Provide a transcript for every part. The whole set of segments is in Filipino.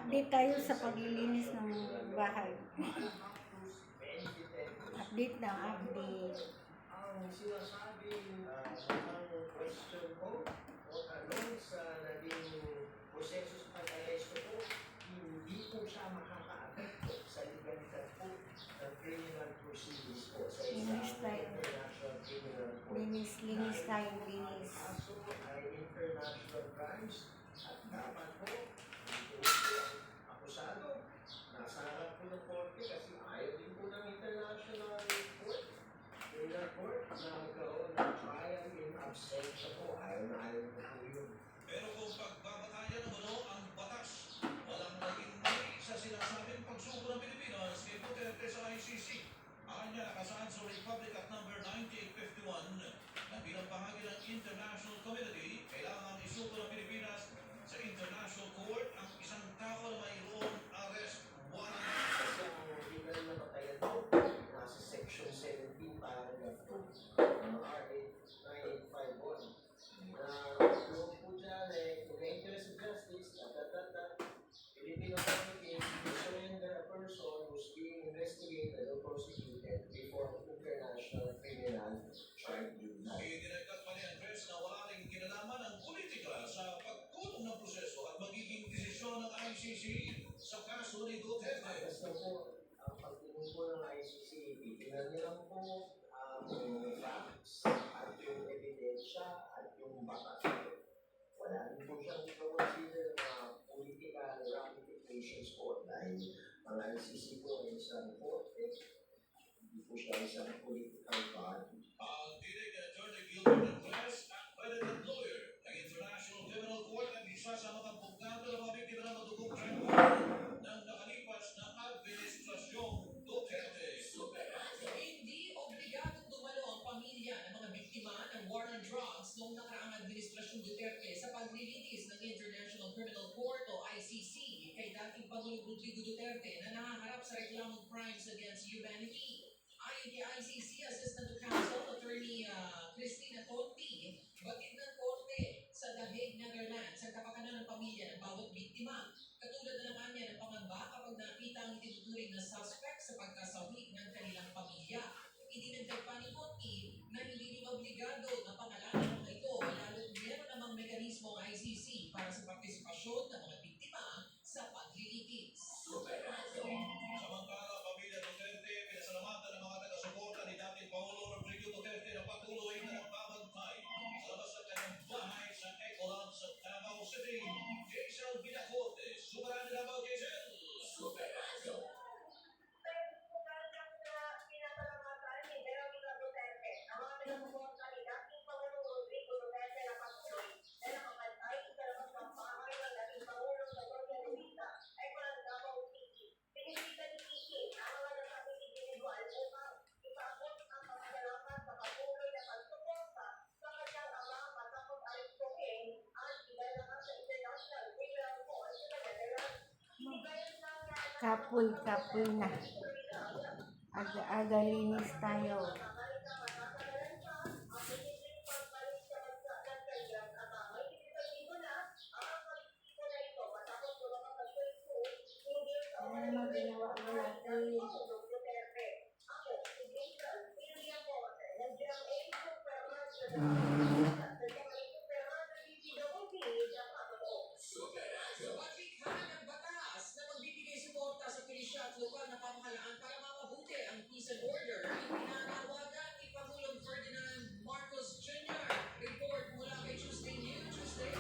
Update tayo sa paglilinis ng bahay. Update na update. Ang sinasabing question ko o tanong sa naging proseso sa pag-aresto po, hindi po siya makaka-apekto sa legalidad po ng criminal proceedings po sa International Criminal Court. Linis tayo, linis. Kaso ay international crimes at dapat po ito po ang akusado. Nasa harap po ng korte kasi ayaw din po ng international court. Criminal court na magkaroon ng trial in absentia po. Ayaw na po yun. Pero kung pagbabatayan naman ang batas, walang naging mali sa sinasabing pagsuko ng Pilipinas kay Duterte sa ICC. Anya nakasaad sa Republic Act No. 9851 na bilang bahagi ng international community, kailangan isuko ng Pilipinas sa international court ang isang tao na mayroong arrest warrant. Kasi ang legal na batayan po, nasa section 17 paragraph 2 ng RA 9851. Na loob po dyan in the interest of justice, Filipino community to surrender a person who's being investigated or prosecuted before international criminal tribunal. Idinagdag pa ni Andres na wala ring kinalaman ang politika sa pagtulong ng proseso at magiging desisyon ng ICC sa kaso ni Duterte. Basta po, ang pagtingin po ng ICC, titingnan niyo lang po ang facts at yung ebidensya at yung batas. Wala rin po siyang consider na political ramifications po dahil ang ICC po ay isang korte, hindi po siya isang political body. Ang dinig ni Attorney Gilbert Andres, accredited lawyer ng International Criminal Court at isa sa mga bugnato ng mga biktima ng madugong tribunal ng nakalipas na administrasyong Duterte. Hindi obligadong dumalo ang pamilya ng mga biktima ng war on drugs noong nakaraang administrasyong Duterte sa paglilitis ng International Criminal Court o ICC kay dating Pangulong Rodrigo Duterte na nahaharap sa reklamong crimes against humanity. Ayon kay ICC Assistant Counsel Attorney Cristina Conti, batid ng korte sa The Hague, Netherlands ang kapakanan ng pamilya ng bawat biktima. Katulad na naman niya ng pangamba kapag nakita ang itinuturing na suspect sa pagkasawit ng kanilang pamilya. Idinagdag pa ni Conti na hindi rin obligado na pangalanan ng mga ito lalo't meron namang mekanismo ang ICC para sa partisipasyon ng mga biktima sa paglilitis. Samantala, pamilya Duterte, pinasalamatan ng mga taga-suporta ni dating Pangulo Rodrigo Duterte na patuloy na nagbabantay sa labas ng kanyang bahay sa Ecoland sa Davao City. Jaisel Villacortes, Superado Davao, Jaisel! Kapoy na. Aga-aga linis tayo. Ano naman ginawa mo natin? Patikhan ng batas na magbibigay suporta sa pulisya at lokal na pamahalaan para mamabuti ang peace and order. Pinanawagan ni Pangulong Ferdinand Marcos Jr. Report mula kay Tuesday News. Tuesday.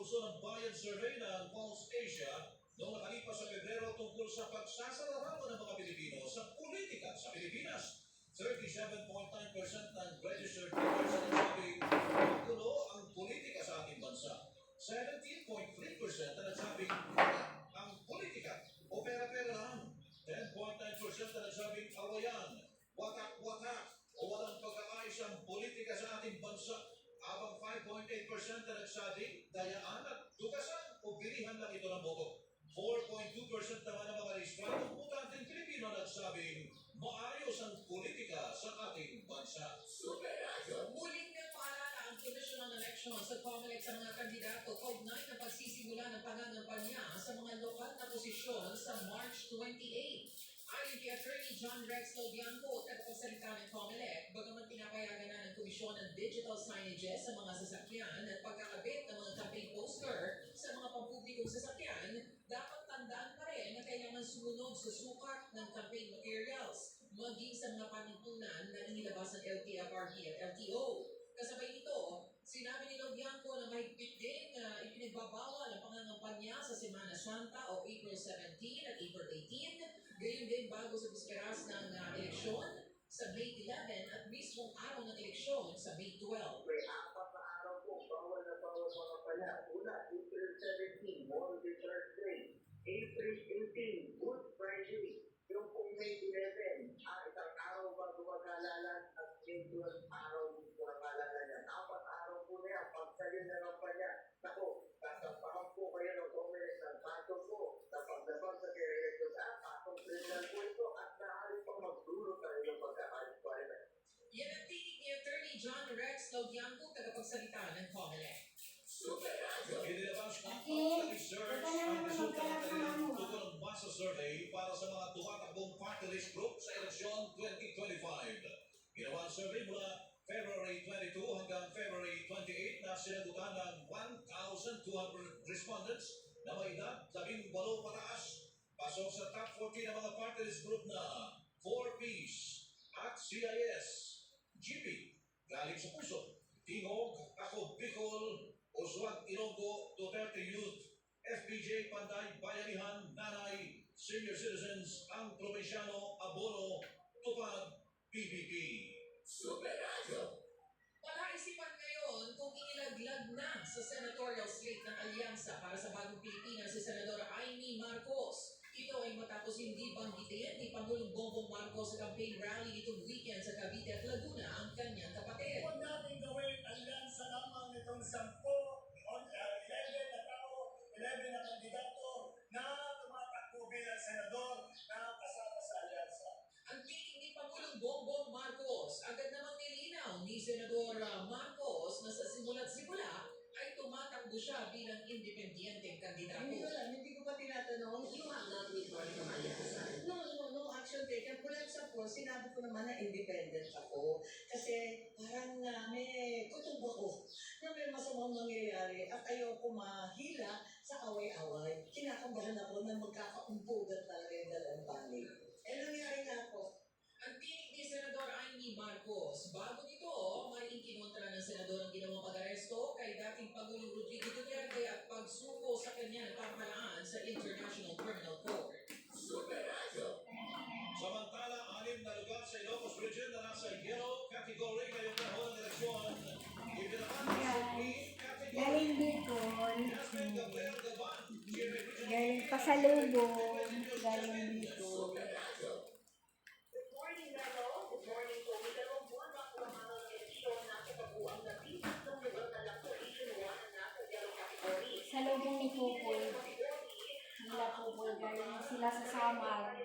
kurso ng Bayan Survey ng Pulse Asia noong nakalipas sa Pebrero tungkol sa pagsasalaran ng mga Pilipino sa politika sa Pilipinas. 37.9% ng registered voters ang nagsabing magulo ang politika sa ating bansa. 17.3% na nagsabing wala ang politika o pera-pera lang. 10.9% na nagsabing awayan, watak-watak o walang pag-aayos ang politika sa ating bansa. Habang 5.8% na nagsabing dayaan at tugasan o bilihan lang ito ng boto. 4.2% naman ang mga rehistradong botanteng Pilipino nagsabing maayos ang politika sa ating bansa. Muling nagpaalala ang Commission on Elections sa COMELEC sa mga kandidato kaugnay na pagsisimula ng pangangampanya sa mga lokal na posisyon sa March 28. Ayon kay Attorney John Rex Laudianco, tagapagsalita ng COMELEC, bagaman pinapayagan na ng komisyon ng digital signages sa mga sasakyan at pagkakabit ng mga campaign poster sa mga pampublikong sasakyan, dapat tandaan pa rin na kailangan sumunod sa sukat ng campaign materials, maging sa mga panuntunan na inilabas ng LTFRB at LTO. Kasabay nito, sinabi ni Laudianco na mahigpit din na ipinagbabawal ang pangangampanya sa Semana Santa o April 17 at April 18, gayon din bago sa bisperas ng eleksyon sa May 11 at mismong araw ng eleksyon sa May 12. May apat na araw po, bawal na bawal mga pala. Una, April 17, Monday, Thursday. April 18, Good Friday. Yung pong May 11, isang araw bago mag-alalan at May 12 araw bago mag-alalan niya. Apat araw po na yan, pagsalin na lang pa niya. Ako, tatapakan po kayo ng COMELEC ng bato po. Napaglabas sa kire-election patong criminal po ito at naaari pang magdulot ng iyong pagkakalit. Yan ang tinig ni Attorney John Rex Laudianco, tagapagsalita ng COMELEC. Inilabas ng Pulse Research ang resulta ng kanilang tugon ng masa survey para sa mga tumatakbong party list group sa eleksyon 2025. Ginawa ang survey mula February 22 hanggang February 28 na sinagutan ng 1,200 respondents na may edad 18 pataas. Pasok sa top 40 ng mga party list group na 4Ps at CIS, GP, Galing sa Puso, Tingog, Ako Bicol, Uswag Ilonggo, Duterte Youth, FPJ Panday Bayanihan, Nanay, Senior Citizens, ang Provinciano, Abono, Tupad, PPP. Palaisipan ngayon kung inilaglag na sa senatorial slate ng alyansa para sa Bagong Pilipinas si Senador Amy Marcos. Ito ay matapos hindi banggitin ni Pangulong Bongbong Marcos sa campaign rally nitong weekend sa Cavite at Laguna ang kanyang kapatid. Huwag natin gawin alyansa lamang nitong 10 o 11 na tao, 11 na kandidato na tumatakbo bilang senador na kasama sa alyansa. Ang tinig ni Pangulong Bongbong Marcos, agad namang nilinaw ni Senador Marcos na sa simula't simula ay tumatakbo siya bilang independenteng kandidato. Hindi ko pa tinatanong, yung hanggang before ng alyansa. No action taken. Mula sa po, sinabi ko naman na independent ako. Kasi parang may kutubo ako na may masamang mangyayari at ayoko mahila sa away-away. Kinakabahan ako na magkakaumpugat talaga yung dalawang panig. Nangyari na ako. Ang tinig ni Senador Amy Marcos, bago nito, may ikinontra ng senador ang ginawang pag-aresto kay dating Pangulong Rodrigo Duterte at pagsuko sa kanya ng pamahalaan sa International Criminal Court. Samantala, 6 na lugar sa Ilocos Region na nasa yellow category ngayong panahon ng eleksyon. Ibinaman sa green category. Galing Bicol. Jasmine Gabriel Gaban, GMA Regional Galing Pasalubong. Galing Bicol. Good morning, Lalo. Good morning po. May dalawang buwan bago ang araw ng eleksyon na katabuang nabitas ng lugar na lang Region 1 na nasa yellow category. Salubong ni Pupoy. Sila Pupoy. Galing sila sa Samar.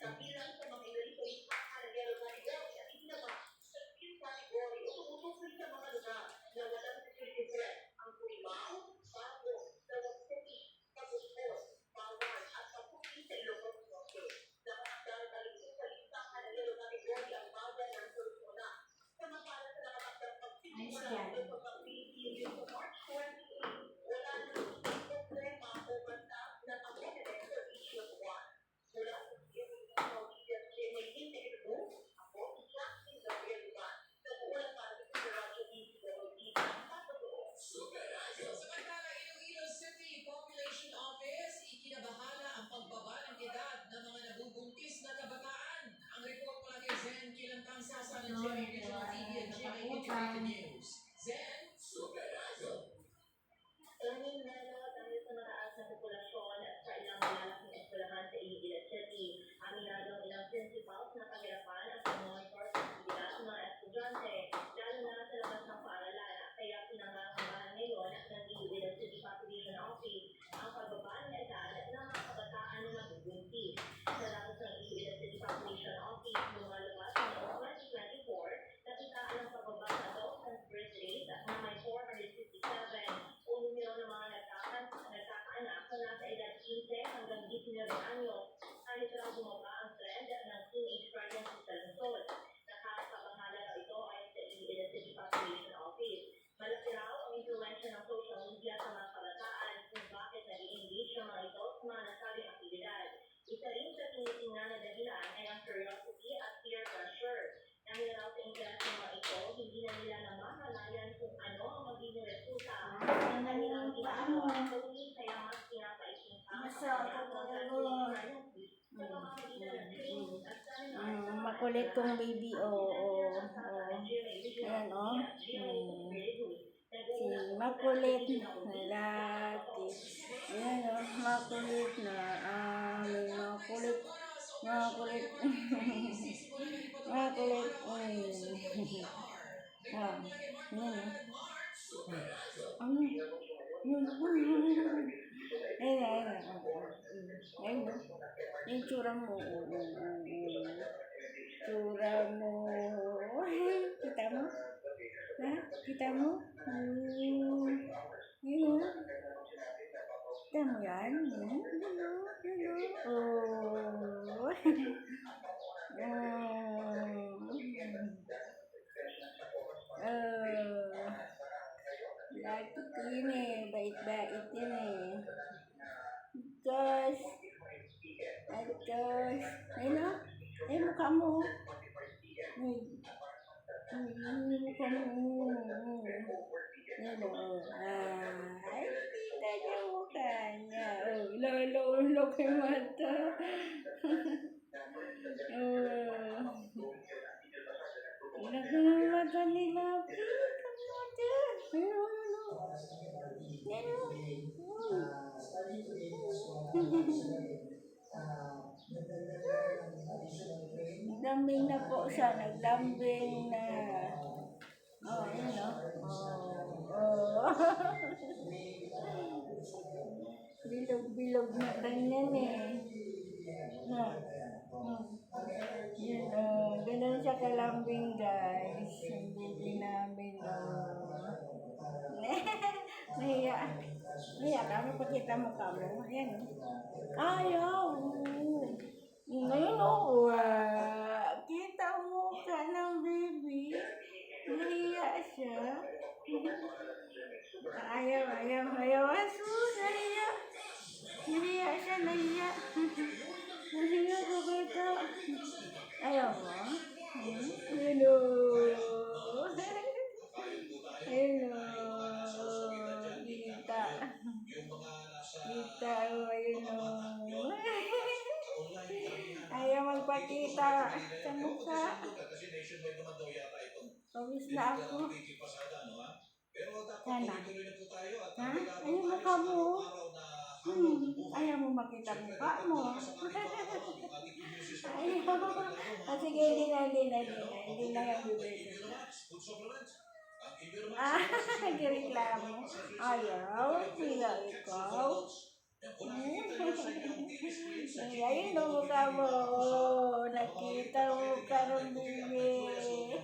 Kabilang sa mga inalito yung ng yellow category at itinama sa green category o tumutukoy sa mga lugar na walang security threat ang Cubao, Bago, Davao City, Caguspos, Pawan at Kaputi sa Ilocos Norte. Nakakadal na rin sa listahan ng yellow category ang bayan ng Surigona makulit kong baby, Ayan, Si makulit na lalaki. Ayan, makulit na aming makulit. Makulit. Makulit. Ayun. Yung tsura mo. Tsura mo. Kita mo? Ha? Kita mo? Ayun. Kita mo yan? Lagi ko yun bait-bait yun Diyos. Ayun ayun mukha mo. Mukha mo. Ay, kita niya mukha niya. Lolo kay mata. Laki ng mata nila. Naglambing na po siya. Naglambing na. Bilog-bilog na ganyan Ganun siya kalambing, guys. Yung baby namin, Nahiya. Nahiya ka, mapakita mo ka mo. Ayan, Ayaw. Ngayon, kita mo ka ng baby. Nahiya siya. Ayaw. Asus, nahiya. Nahiya siya. Nahiya ko kita. Ayaw mo? Hello. Kita. Ayun Ayaw magpakita sa mukha. Pawis na ako. Sana. Ha? Ayun mukha mo. Ayaw mo makita mukha mo. Sige, hindi na yung bibig. Nagreklamo. Ayaw, sila ikaw. Ayun ang mukha mo. Nakita mo ka ng bibig.